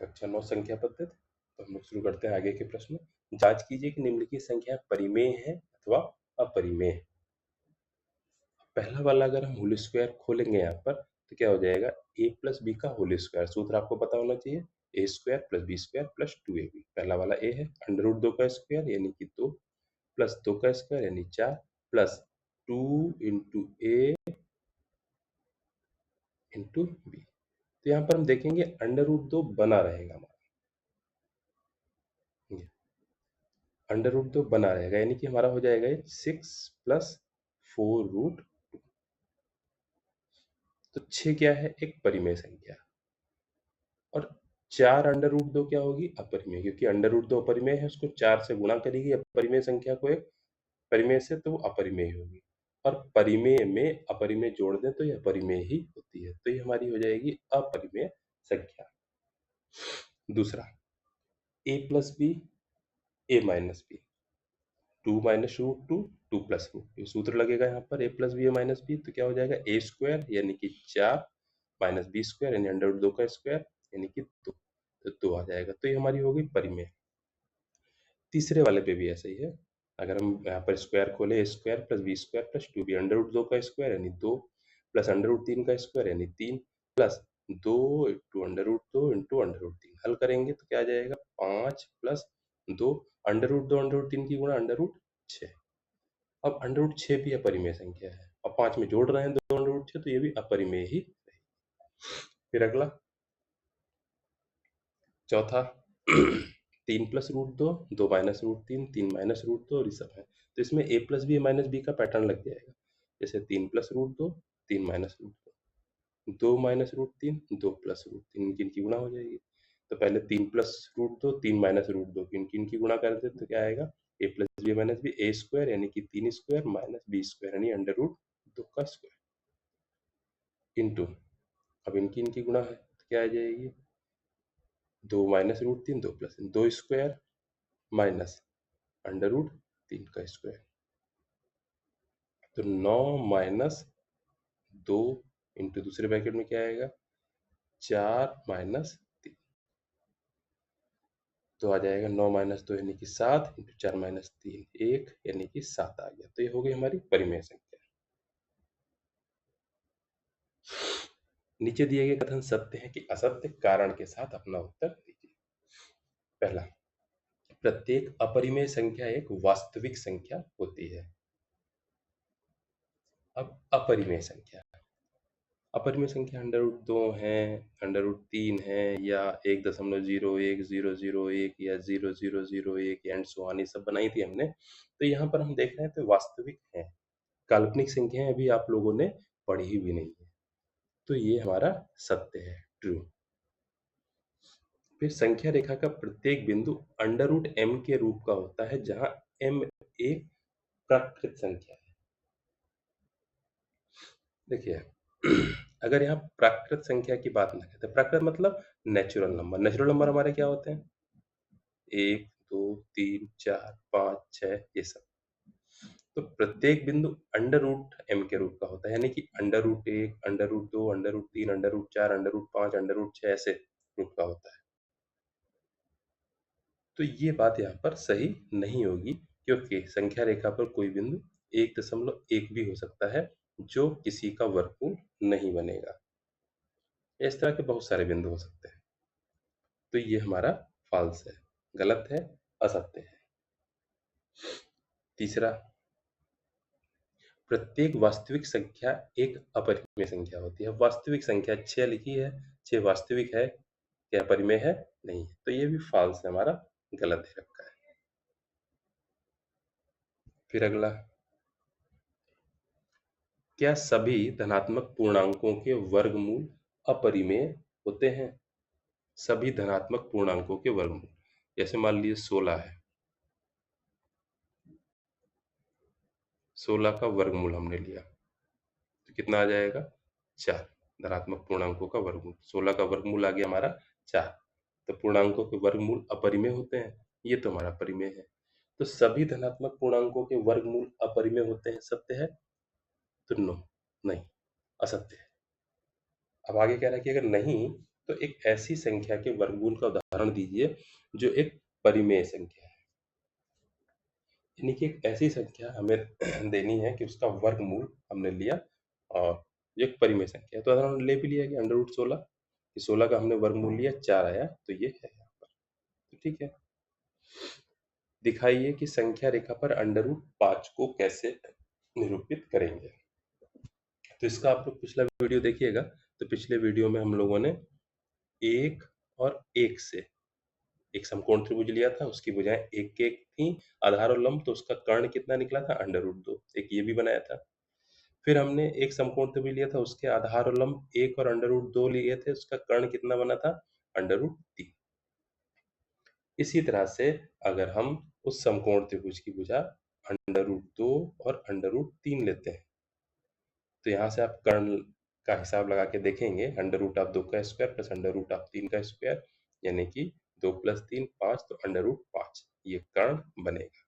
कक्षा 9 संख्या पद्धति। तो हम लोग शुरू करते हैं आगे के प्रश्न। जांच कीजिए कि निम्नलिखित संख्या परिमेय है अथवा अपरिमेय है। पहला वाला अगर हम होल स्क्वायर खोलेंगे यहाँ पर तो क्या हो जाएगा, a प्लस बी का होल स्क्वायर। सूत्र आपको पता होना चाहिए, A square plus B square plus 2ab। पहला वाला a है, अंडर रूट 2 का स्क्वायर यानी कि 2 प्लस 2 का स्क्वायर यानी 4 प्लस 2 इंटू ए इंटू बी। तो यहाँ पर हम देखेंगे अंडर रूट 2 बना रहेगा हमारा, अंडर रूट 2 बना रहेगा यानी कि हमारा हो जाएगा ये 6 प्लस 4 रूट 2। तो 6 क्या है, एक परिमेय संख्या, और 4 अंडर रूट 2 क्या होगी, अपरिमेय। क्योंकि अंडर रूट 2 अपरिमेय है, उसको 4 से गुणा करेगी अपरिमेय संख्या को एक परिमेय से, तो वो अपरिमेय होगी। और परिमेय में अपरिमेय जोड़ दें तो यह परिमेय ही होती है, तो ये हमारी हो जाएगी अपरिमेय संख्या। दूसरा, a plus B A minus B, 2 minus root 2 2 plus root 2। सूत्र लगेगा यहाँ पर a plus B A minus B, तो क्या हो जाएगा, ए स्क्वायर यानी कि 4 माइनस बी स्क्वायर यानी अंडर रूट 2 का स्क्वायर यानी कि 2, तो 2 आ जाएगा। तो ये हमारी हो गई परिमेय। तीसरे वाले पे भी ऐसा ही है। अगर हम यहाँ पर स्क्वायर खोले, A square plus B square plus 2b, under root 2 का स्क्वायर यानी 2 प्लस अंडर रूट 3 का स्क्वायर यानी 3 plus 2 into under root 2 into under root 3। हल करेंगे तो क्या आ जाएगा, 5 plus 2 under root 2 under root 3 की गुणा अंडर रूट 6। अब अंडर रूट 6 भी अपरिमेय संख्या है, अब 5 में जोड़ रहे हैं 2 अंडर रूट 6, तो ये भी अपरिमेय ही रहेगी। फिर अगला चौथा, 3 plus root 2 2 minus root 3 3 minus root 2 और ये सब है, तो इसमें a plus B minus B का पैटर्न लग जाएगा। जैसे 3 plus root 2 3 minus root 2 2 minus root 3 2 plus root 3, इनकी गुणा हो जाएगी। तो पहले 3 प्लस रूट 2 3 माइनस रूट 2 इनकी गुणा कर दे तो क्या आएगा, a plus B minus B A square यानी कि 3 स्क्वायर माइनस बी स्क्वायर यानी अंडर रूट 2 का स्क्वायर इंटू, अब इनकी इनकी गुणा है तो क्या आ जाएगी, 2 minus root 3 2 plus 2 square minus under root 3 का स्क्वायर, तो 9 माइनस 2 इंटू दूसरे ब्रैकेट में क्या आएगा, 4 माइनस 3, तो आ जाएगा 9 माइनस 2 यानी कि 7 इंटू 4 माइनस 3 1 यानी कि 7 आ गया। तो ये हो गई हमारी परिमेय संख्या। नीचे दिए गए कथन सत्य है कि असत्य, कारण के साथ अपना उत्तर दीजिए। पहला, प्रत्येक अपरिमेय संख्या एक वास्तविक संख्या होती है। अब अपरिमेय संख्या, अपरिमेय संख्या अंडर रूट 2 है, अंडर रूट 3 है, या 1.010001 या 0001 एंड सो ऑन, ये सब बनाई थी हमने। तो यहाँ पर हम देख रहे हैं तो वास्तविक है, काल्पनिक संख्याएं अभी आप लोगों ने पढ़ी भी नहीं है, तो ये हमारा सत्य है, ट्रू। फिर संख्या रेखा का प्रत्येक बिंदु अंडर रूट m के रूप का होता है, जहां m एक प्राकृत संख्या है। देखिए, अगर यहाँ प्राकृत संख्या की बात ना करते, प्राकृत मतलब नेचुरल नंबर। नेचुरल नंबर हमारे क्या होते हैं, 1 2 3 4 5 6 ये सब। तो प्रत्येक बिंदु अंडर रूट m के रूप का होता है, यानी कि under root 1 under root 2 under root 3 under root 4 under root 5 under root 6 ऐसे रूप का होता है। तो ये बात यहाँ पर सही नहीं होगी, क्योंकि संख्या रेखा पर कोई बिंदु 1.1 भी हो सकता है, जो किसी का वर्गमूल नहीं बनेगा। इस तरह के बहुत सारे बिंदु हो सकते हैं, तो ये हमारा फॉल्स है, गलत है, असत्य है। तीसरा, प्रत्येक वास्तविक संख्या एक अपरिमेय संख्या होती है। वास्तविक संख्या 6 लिखी है, 6 वास्तविक है, क्या अपरिमेय है, नहीं है, तो ये भी फॉल्स है, हमारा गलत है रखा है। फिर अगला, क्या सभी धनात्मक पूर्णांकों के वर्गमूल अपरिमेय होते हैं? सभी धनात्मक पूर्णांकों के वर्गमूल, जैसे मान लीजिए 16 है, 16 का वर्गमूल हमने लिया तो कितना आ जाएगा, 4। धनात्मक पूर्णांकों का वर्गमूल, 16 का वर्गमूल आ गया हमारा 4। तो पूर्णांकों के वर्गमूल अपरिमेय होते हैं, ये तो हमारा परिमेय है। तो सभी धनात्मक पूर्णांकों के वर्गमूल अपरिमेय होते हैं, सत्य है? तो नो, नहीं, असत्य है। अब आगे कह रहा है कि अगर नहीं तो एक ऐसी संख्या के वर्गमूल का उदाहरण दीजिए जो एक परिमेय संख्या है। यानी कि एक ऐसी संख्या हमें देनी है कि उसका वर्गमूल हमने लिया और ये एक परिमेय संख्या है। तो अगर हमने ले भी लिया कि अंडर रूट 16, कि 16 का हमने वर्गमूल लिया 4 आया, तो ये है यहाँ पर। तो ठीक है, दिखाइए कि संख्या रेखा पर अंडर रूट 5 को कैसे निरूपित करेंगे। तो इसका आप लोग पिछला वीडियो देखिएगा। तो पिछले वीडियो में हम लोगों ने 1 और 1 से एक समकोण त्रिभुज लिया था, उसकी भुजाएं 1 के 1 थी, आधार और लंब, तो उसका कर्ण कितना निकला था, अंडर रूट 2। एक ये भी बनाया था। फिर हमने एक समकोण त्रिभुज लिया था, उसके आधार और लंब 1 और अंडर रूट 2 लिए थे, उसका कर्ण कितना बना था, अंडर रूट 3। इसी तरह से अगर हम उस समकोण त्रिभुज की भुजा अंडर रूट 2 और अंडर रूट 3 लेते हैं, तो यहाँ से आप कर्ण का हिसाब लगा के देखेंगे, अंडर रूट ऑफ 2 का square plus under root of 3 का स्क्वायर, यानी कि 2 + 3 5, तो अंडर रूट 5 ये कर्ण बनेगा।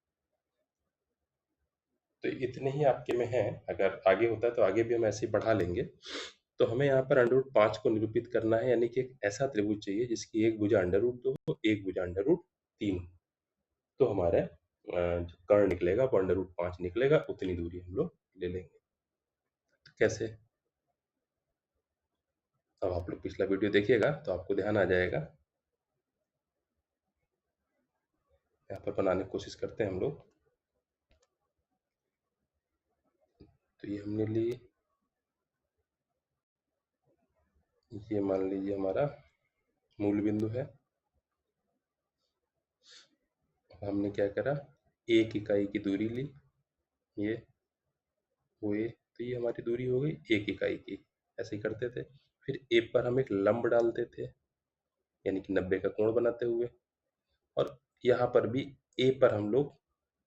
तो इतने ही आपके में है, अगर आगे होता है तो आगे भी हम ऐसे ही बढ़ा लेंगे। तो हमें यहाँ पर अंडर रूट 5 को निरूपित करना है, यानी कि एक ऐसा त्रिभुज चाहिए जिसकी एक भुजा अंडर रूट 2 हो, एक भुजा अंडर रूट 3 हो। तो हमारे जो कर्ण निकलेगा वो अंडर रूट 5 निकलेगा, उतनी दूरी हम लोग ले लेंगे। तो कैसे, अब आप लोग पिछला वीडियो देखिएगा तो आपको ध्यान आ जाएगा। यहाँ पर बनाने की कोशिश करते हैं हम लोग। तो ये हमने ली, ये मान लीजिए हमारा मूल बिंदु है। हमने क्या करा, एक इकाई की दूरी ली, ये OA, तो ये हमारी दूरी हो गई एक इकाई की। ऐसे ही करते थे। फिर ए पर हम एक लंब डालते थे, यानी कि 90 का कोण बनाते हुए, और यहाँ पर भी ए पर हम लोग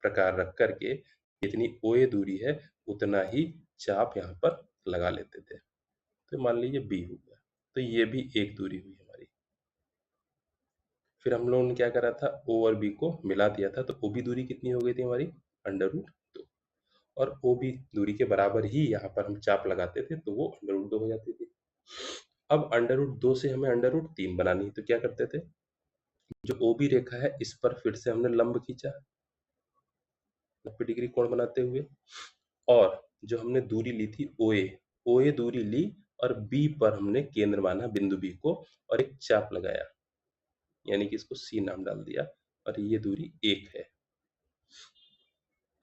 प्रकार रख करके जितनी OA दूरी है उतना ही चाप यहाँ पर लगा लेते थे। तो मान लीजिए बी हो गया, तो ये भी एक दूरी हुई हमारी। फिर हम लोगों ने क्या करा था, ओ और बी को मिला दिया था, तो ओ बी दूरी कितनी हो गई थी हमारी, अंडर रूट 2, और ओ बी दूरी के बराबर ही यहाँ पर हम चाप लगाते थे, तो वो अंडर रूट 2 हो जाती थी। अब अंडर रूट 2 से हमें अंडर रूट 3 बनानी है, तो क्या करते थे, जो ओ बी रेखा है इस पर फिर से हमने लंब खींचा 90 डिग्री कोण बनाते हुए, और जो हमने दूरी ली थी OA, OA दूरी ली, और बी पर हमने केंद्र माना बिंदु बी को, और एक चाप लगाया, यानी कि इसको सी नाम डाल दिया, और ये दूरी 1 है।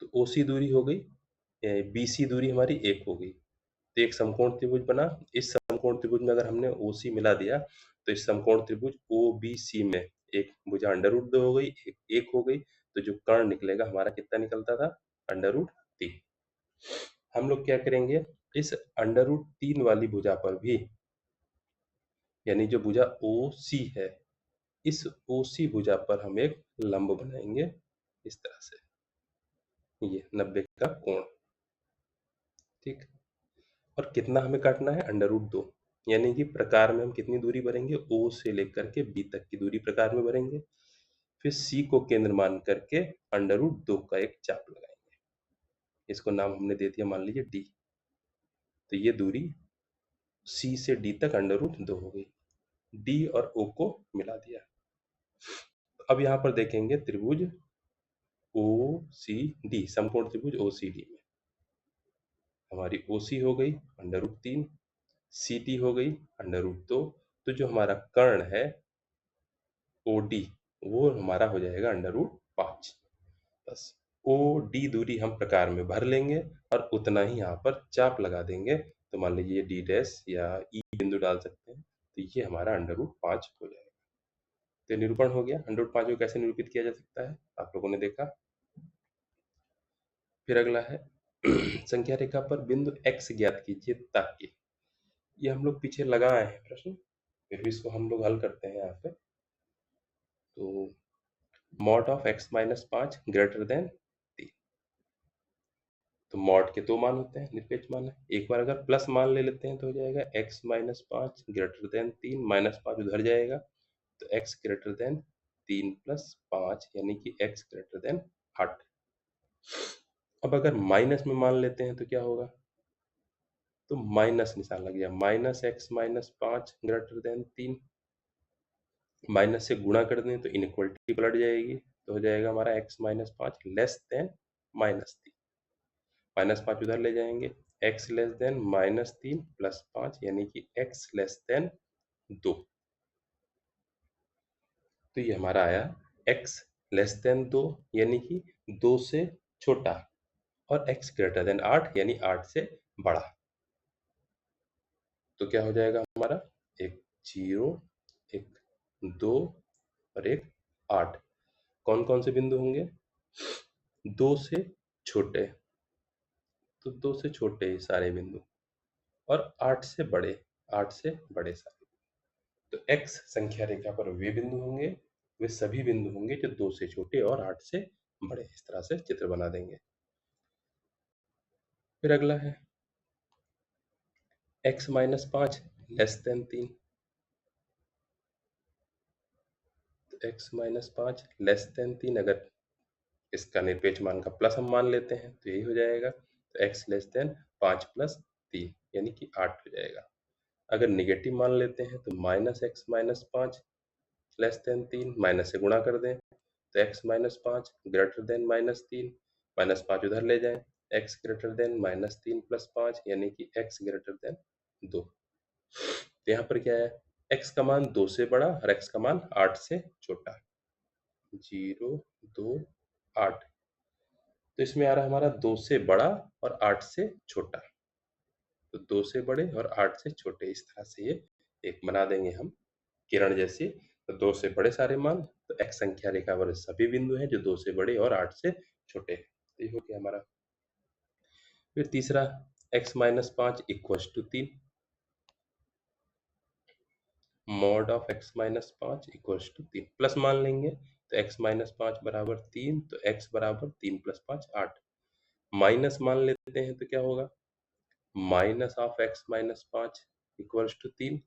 तो OC दूरी हो गई, BC दूरी हमारी 1 हो गई। तो एक समकोण त्रिभुज बना। इस समकोण त्रिभुज में अगर हमने OC मिला दिया, तो इस समकोण त्रिभुज OBC में एक भुजा अंडर रूट 2 हो गई, एक 1 हो गई, तो जो कर्ण निकलेगा हमारा कितना निकलता था, अंडर रूट 3। हम लोग क्या करेंगे, इस अंडर रूट 3 वाली भुजा पर भी, यानी जो भुजा OC है, इस OC भुजा पर हम एक लंब बनाएंगे इस तरह से, ये 90 का कोण, ठीक। और कितना हमें काटना है, अंडर रूट 2, यानी कि प्रकार में हम कितनी दूरी भरेंगे, O से लेकर के B तक की दूरी प्रकार में भरेंगे। फिर C को केंद्र मान करके अंडर रूट 2 का एक चाप लगाएंगे, इसको नाम हमने दे दिया मान लीजिए D। तो ये दूरी C से D तक अंडर रूट 2 हो गई, D और O को मिला दिया। अब यहाँ पर देखेंगे त्रिभुज OCD, समकोण त्रिभुज OCD में हमारी OC हो गई अंडर रूट 3, CT हो गई अंडर रूट 2, तो जो हमारा कर्ण है OD वो हमारा हो जाएगा अंडर रूट 5। बस OD दूरी हम प्रकार में भर लेंगे और उतना ही यहाँ पर चाप लगा देंगे, तो मान लीजिए D डैश या E बिंदु डाल सकते हैं, तो ये हमारा अंडर रूट 5 हो जाएगा। तो निरूपण हो गया, अंडर रूट 5 को कैसे निरूपित किया जा सकता है आप लोगों ने देखा। फिर अगला है संख्या रेखा पर बिंदु x ज्ञात कीजिए ताकि, ये हम लोग पीछे लगाए हैं प्रश्न, फिर भी इसको हम लोग हल करते हैं यहाँ पे। तो mod of x minus 5 greater than 3, तो मॉड के दो मान होते हैं, निरपेक्ष मान है। एक बार अगर प्लस मान ले लेते हैं तो हो जाएगा x minus 5 greater than 3, minus 5 उधर जाएगा, तो x ग्रेटर देन 3 प्लस 5, यानी कि x ग्रेटर देन 8। अब अगर माइनस में मान लेते हैं तो क्या होगा, तो माइनस निशान लग गया, minus x minus 5 greater than 3, minus से गुणा कर दें तो इनइक्वलिटी पलट जाएगी, तो हो जाएगा हमारा x माइनस 5 लेस देन -3। -5 उधर ले जाएंगे, x लेस देन -3 प्लस 5 यानी कि x लेस देन 2। तो ये हमारा आया x लेस देन 2 यानी कि 2 से छोटा, और x ग्रेटर देन 8 यानी 8 से बड़ा। तो क्या हो जाएगा हमारा, एक 0, एक 2 और एक 8। कौन कौन से बिंदु होंगे, 2 से छोटे, तो 2 से छोटे ये सारे बिंदु, और 8 से बड़े, 8 से बड़े सारे। तो x संख्या रेखा पर वे बिंदु होंगे, वे सभी बिंदु होंगे जो 2 से छोटे और 8 से बड़े। इस तरह से चित्र बना देंगे। फिर अगला है x माइनस 5 लेस देन 3। तो x माइनस 5 लेस देन 3, अगर इसका निरपेक्ष मान का प्लस हम मान लेते हैं तो यही हो जाएगा। तो x लेस देन 5 प्लस 3 यानी कि 8 हो जाएगा। अगर निगेटिव मान लेते हैं तो minus x minus 5 less than 3, minus से गुणा कर दें तो x माइनस 5 ग्रेटर देन -3, -5 उधर ले जाएं, x ग्रेटर देन -3 प्लस 5 यानी कि x ग्रेटर देन 2। तो यहाँ पर क्या है, x का मान 2 से बड़ा और x का मान 8 से छोटा। 0, 2, 8। तो इसमें आ रहा है हमारा 2 से बड़ा और 8 से छोटा। तो 2 से बड़े और 8 से छोटे, इस तरह से ये एक बना देंगे हम किरण जैसी। तो 2 से बड़े सारे मान, तो x संख्या रेखा पर सभी बिंदु हैं जो 2 से बड़े और 8 से छोटे हैं। तो ये हो गया हमारा। फिर तीसरा, x minus 5 equal to 3। Mod of x minus 5 equal to 3, plus मान लेंगे तो x माइनस 5 बराबर 3, तो x बराबर 3 प्लस 5 8। माइनस मान लेते हैं तो क्या होगा, minus of x minus 5 equal to 3।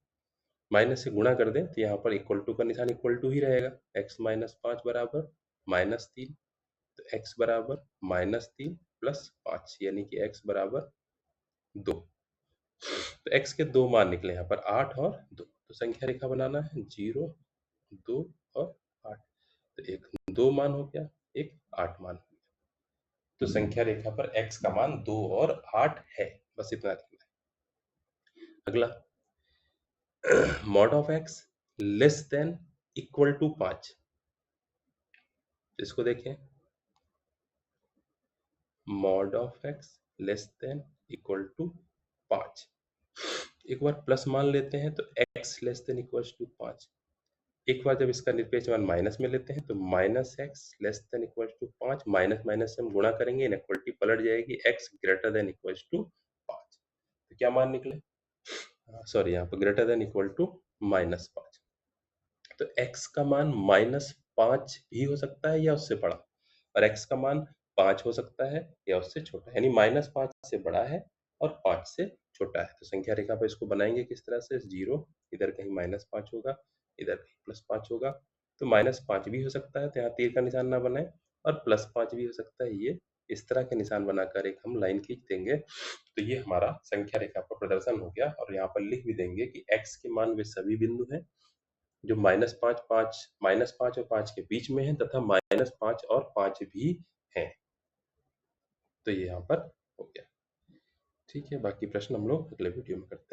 Minus से गुणा कर दें तो यहाँ पर इक्वल टू का निशान इक्वल टू ही रहेगा। x माइनस 5 बराबर -3, तो x बराबर -3 प्लस 5 यानी कि x बराबर 2। तो x के दो मान निकले यहाँ पर 8 और 2। तो संख्या रेखा बनाना है 0, 2 और 8। तो एक 2 मान हो गया, एक 8 मान हो गया। तो संख्या रेखा पर x का मान 2 और 8 है। बस इतना लिखना है। अगला, mod of x less than equal to 5। इसको देखें, mod of x less than equal to 5। एक बार प्लस मान लेते हैं तो x less than equal to 5। एक बार जब इसका निरपेक्ष मान माइनस में लेते हैं तो minus X less than equal to 5, minus minus से हम गुणा करेंगे, इनइक्वलिटी पलट जाएगी, x greater than equal to 5। तो क्या मान निकले, सॉरी यहाँ पर ग्रेटर देन इक्वल टू -5। तो x का मान -5 भी हो सकता है या उससे बड़ा, और x का मान 5 हो सकता है या उससे छोटा, यानी -5 से बड़ा है और 5 से छोटा है। तो संख्या रेखा पर इसको बनाएंगे किस तरह से, 0 इधर कहीं -5 होगा, इधर कहीं +5 होगा। तो -5 भी हो सकता है, तो यहाँ तीर का निशान ना बनाए, और +5 भी हो सकता है। ये इस तरह के निशान बनाकर एक हम लाइन खींच देंगे। तो ये हमारा संख्या रेखा पर प्रदर्शन हो गया। और यहाँ पर लिख भी देंगे कि x के मान वे सभी बिंदु हैं जो -5 और 5 के बीच में है, तथा -5 और 5 भी हैं। तो ये यहाँ पर हो गया। ठीक है, बाकी प्रश्न हम लोग अगले वीडियो में करते हैं।